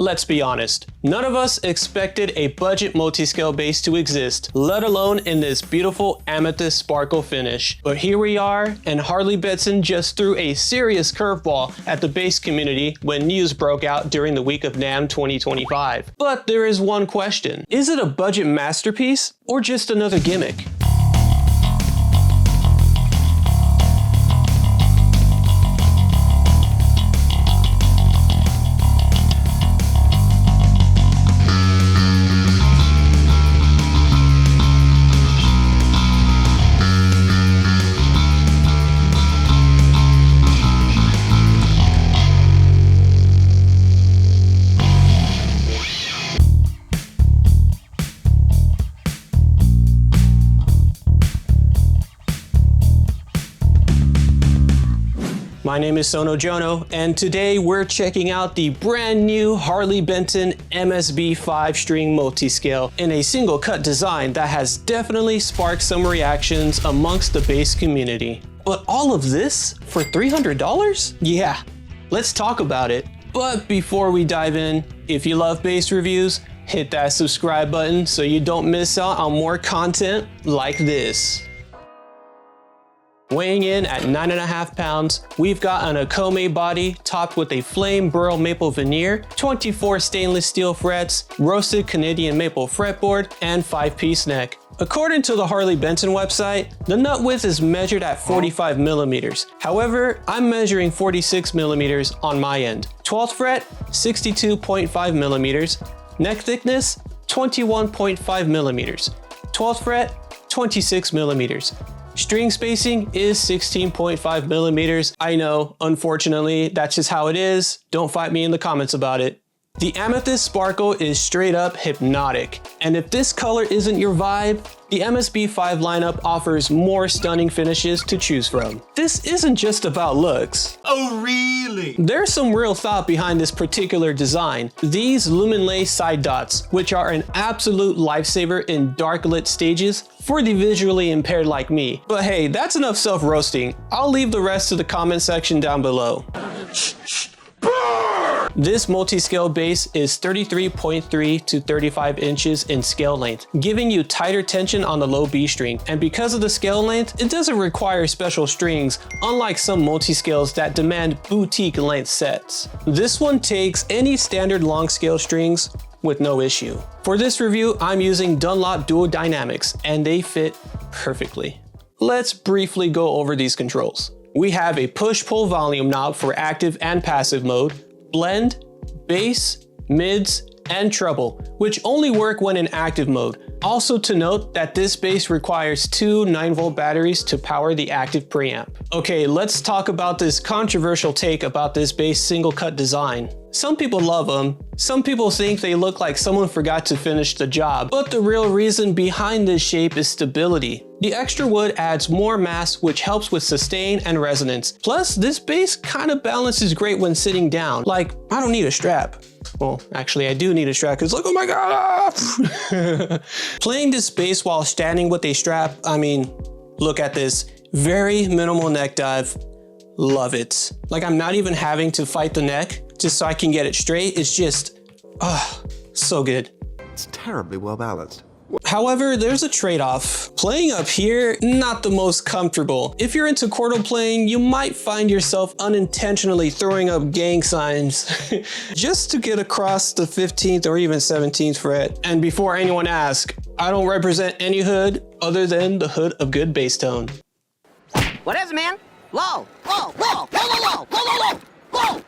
Let's be honest, none of us expected a budget multiscale bass to exist, let alone in this beautiful amethyst sparkle finish. But here we are, and Harley Benton just threw a serious curveball at the bass community when news broke out during the week of NAMM 2025. But there is one question: is it a budget masterpiece or just another gimmick? My name is Sono Jono, and today we're checking out the brand new Harley Benton MSB-5 string multiscale in a single cut design that has definitely sparked some reactions amongst the bass community. But all of this for $300? Yeah, let's talk about it. But before we dive in, if you love bass reviews, hit that subscribe button so you don't miss out on more content like this. Weighing in at 9.5 pounds, we've got an Akome body topped with a flame burl maple veneer, 24 stainless steel frets, roasted Canadian maple fretboard, and 5-piece neck. According to the Harley Benton website, the nut width is measured at 45 millimeters. However, I'm measuring 46 millimeters on my end. 12th fret, 62.5 millimeters. Neck thickness, 21.5 millimeters. 12th fret, 26 millimeters. String spacing is 16.5 millimeters. I know, unfortunately, that's just how it is. Don't fight me in the comments about it. The Amethyst Sparkle is straight up hypnotic. And if this color isn't your vibe, the MSB-5 lineup offers more stunning finishes to choose from. This isn't just about looks. Oh, really? There's some real thought behind this particular design. These lumen-lay side dots, which are an absolute lifesaver in dark lit stages for the visually impaired like me. But hey, that's enough self-roasting. I'll leave the rest to the comment section down below. This multi-scale bass is 33.3 to 35 inches in scale length, giving you tighter tension on the low B string. And because of the scale length, it doesn't require special strings, unlike some multi-scales that demand boutique length sets. This one takes any standard long scale strings with no issue. For this review, I'm using DUNLOP Dual Dynamics, and they fit perfectly. Let's briefly go over these controls. We have a push-pull volume knob for active and passive mode, blend, bass, mids, and treble, which only work when in active mode. Also to note that this bass requires two 9-volt batteries to power the active preamp. Okay, let's talk about this controversial take about this bass single cut design. Some people love them, some people think they look like someone forgot to finish the job, but the real reason behind this shape is stability. The extra wood adds more mass, which helps with sustain and resonance. Plus, this bass kind of balances great when sitting down. Like, I don't need a strap. Well, actually I do need a strap because look, oh my god! Playing this bass while standing with a strap, I mean, look at this. Very minimal neck dive. Love it. Like, I'm not even having to fight the neck just so I can get it straight. It's just, so good. It's terribly well balanced. However, there's a trade-off. Playing up here, not the most comfortable. If you're into chordal playing, you might find yourself unintentionally throwing up gang signs just to get across the 15th or even 17th fret. And before anyone asks, I don't represent any hood other than the hood of good bass tone. What is it, man? Low, low, low, low, low, low, low, low, low, low.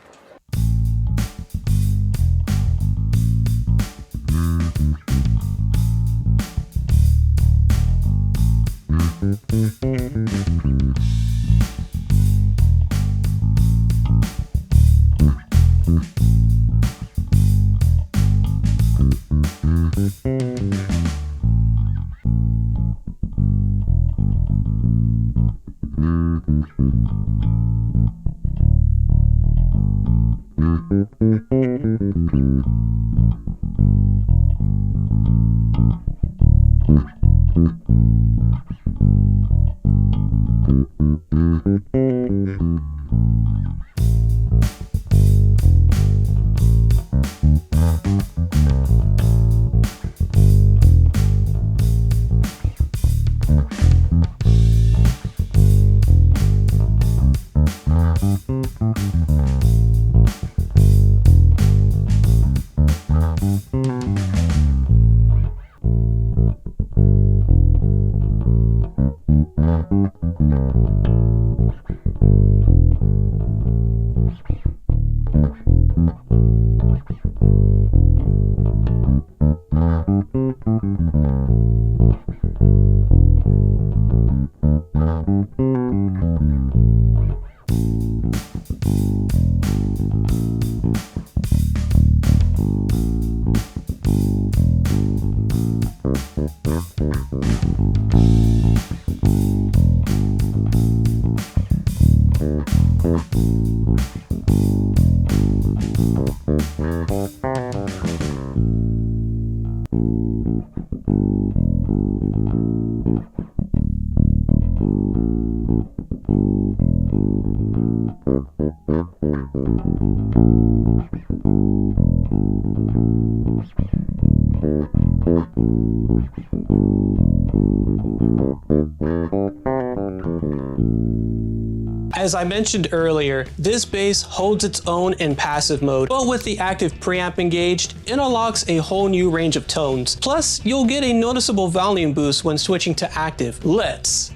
As I mentioned earlier, this bass holds its own in passive mode, but with the active preamp engaged, it unlocks a whole new range of tones. Plus, you'll get a noticeable volume boost when switching to active. Let's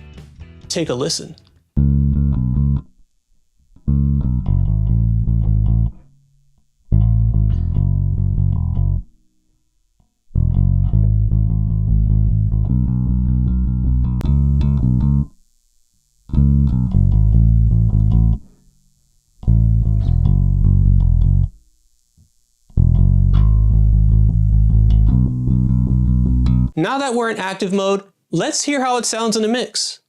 take a listen. Now that we're in active mode, let's hear how it sounds in the mix.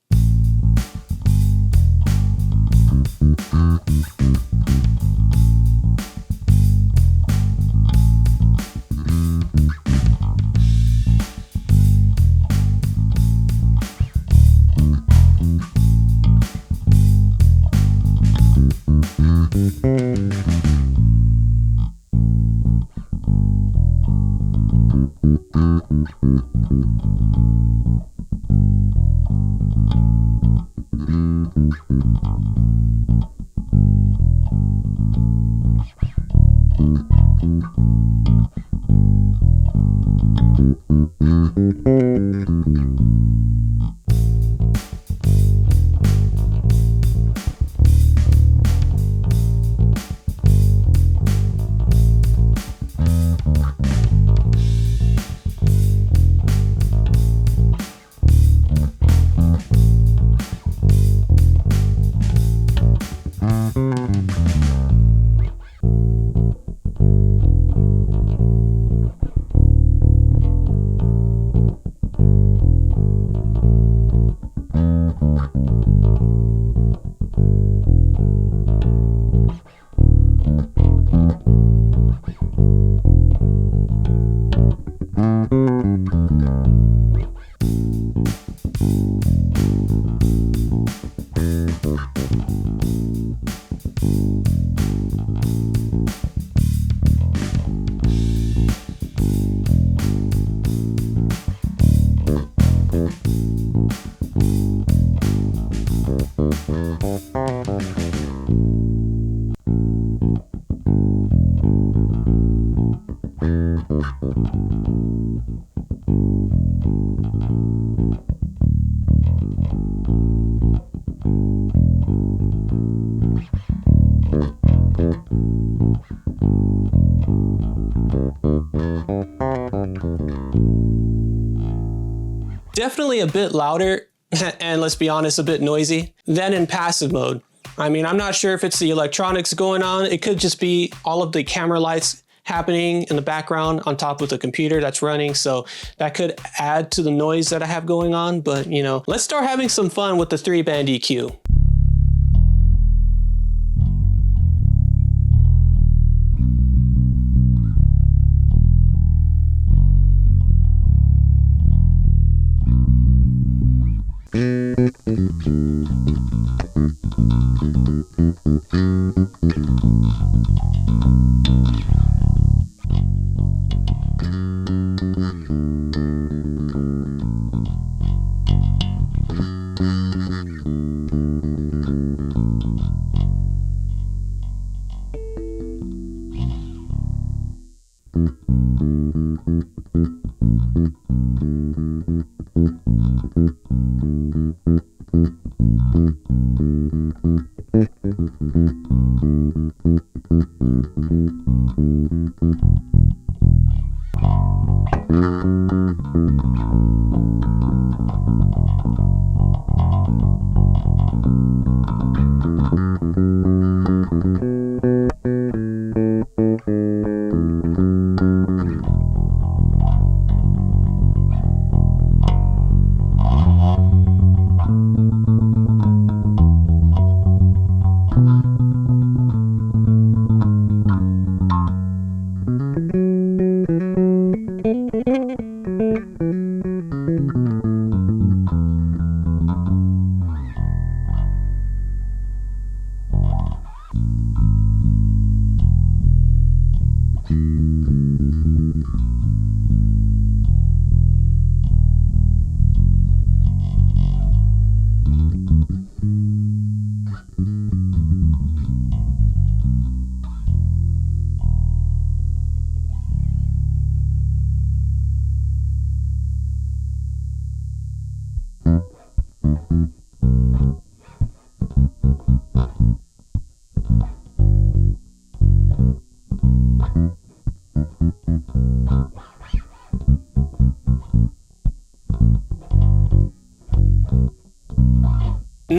Definitely a bit louder, and let's be honest, a bit noisy, than in passive mode. I mean, I'm not sure if it's the electronics going on. It could just be all of the camera lights happening in the background on top of the computer that's running. So that could add to the noise that I have going on. But you know, let's start having some fun with the 3-band EQ.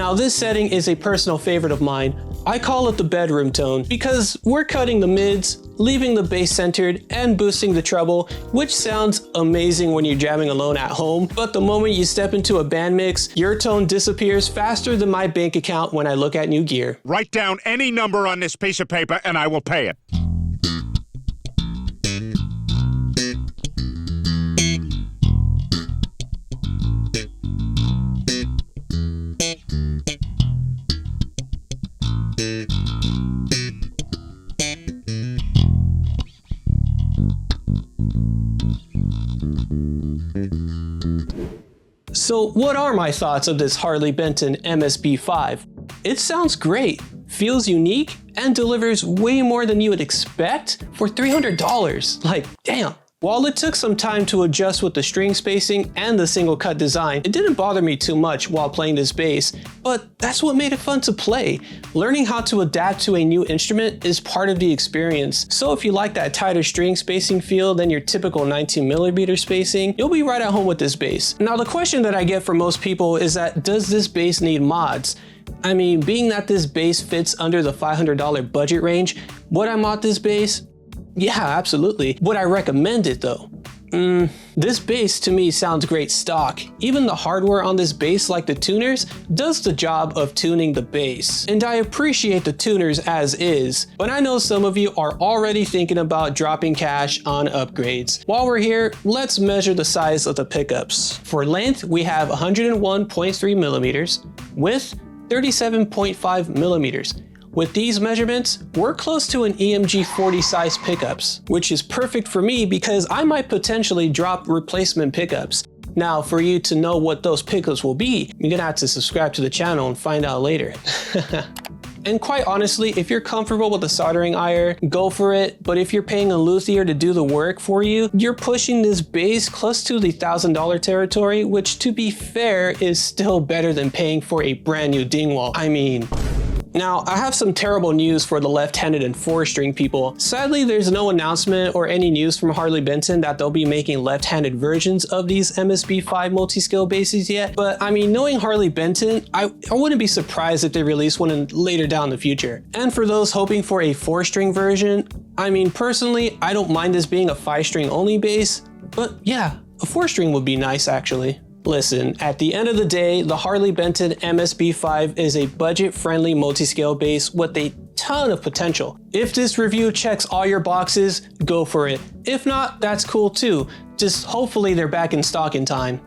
Now this setting is a personal favorite of mine. I call it the bedroom tone because we're cutting the mids, leaving the bass centered, and boosting the treble, which sounds amazing when you're jamming alone at home, but the moment you step into a band mix, your tone disappears faster than my bank account when I look at new gear. Write down any number on this piece of paper and I will pay it. So what are my thoughts of this Harley Benton MSB-5? It sounds great, feels unique, and delivers way more than you would expect for $300. Like, damn. While it took some time to adjust with the string spacing and the single cut design, it didn't bother me too much while playing this bass, but that's what made it fun to play. Learning how to adapt to a new instrument is part of the experience. So if you like that tighter string spacing feel than your typical 19mm spacing, you'll be right at home with this bass. Now the question that I get from most people is that, does this bass need mods? I mean, being that this bass fits under the $500 budget range, would I mod this bass? Yeah, absolutely. Would I recommend it though? This bass to me sounds great stock. Even the hardware on this bass, like the tuners, does the job of tuning the bass. And I appreciate the tuners as is, but I know some of you are already thinking about dropping cash on upgrades. While we're here, let's measure the size of the pickups. For length, we have 101.3mm, width 37.5mm. With these measurements, we're close to an EMG 40 size pickups, which is perfect for me because I might potentially drop replacement pickups. Now, for you to know what those pickups will be, you're gonna have to subscribe to the channel and find out later. And quite honestly, if you're comfortable with a soldering iron, go for it. But if you're paying a luthier to do the work for you, you're pushing this bass close to the $1,000 territory, which to be fair is still better than paying for a brand new Dingwall. I mean, now, I have some terrible news for the left-handed and four-string people. Sadly, there's no announcement or any news from Harley Benton that they'll be making left-handed versions of these MSB-5 multi-scale basses yet. But I mean, knowing Harley Benton, I wouldn't be surprised if they release one later down the future. And for those hoping for a four-string version, I mean, personally, I don't mind this being a five-string only bass, but yeah, a four-string would be nice actually. Listen, at the end of the day, the Harley Benton MSB-5 is a budget-friendly multi-scale bass with a ton of potential. If this review checks all your boxes, go for it. If not, that's cool too. Just hopefully they're back in stock in time.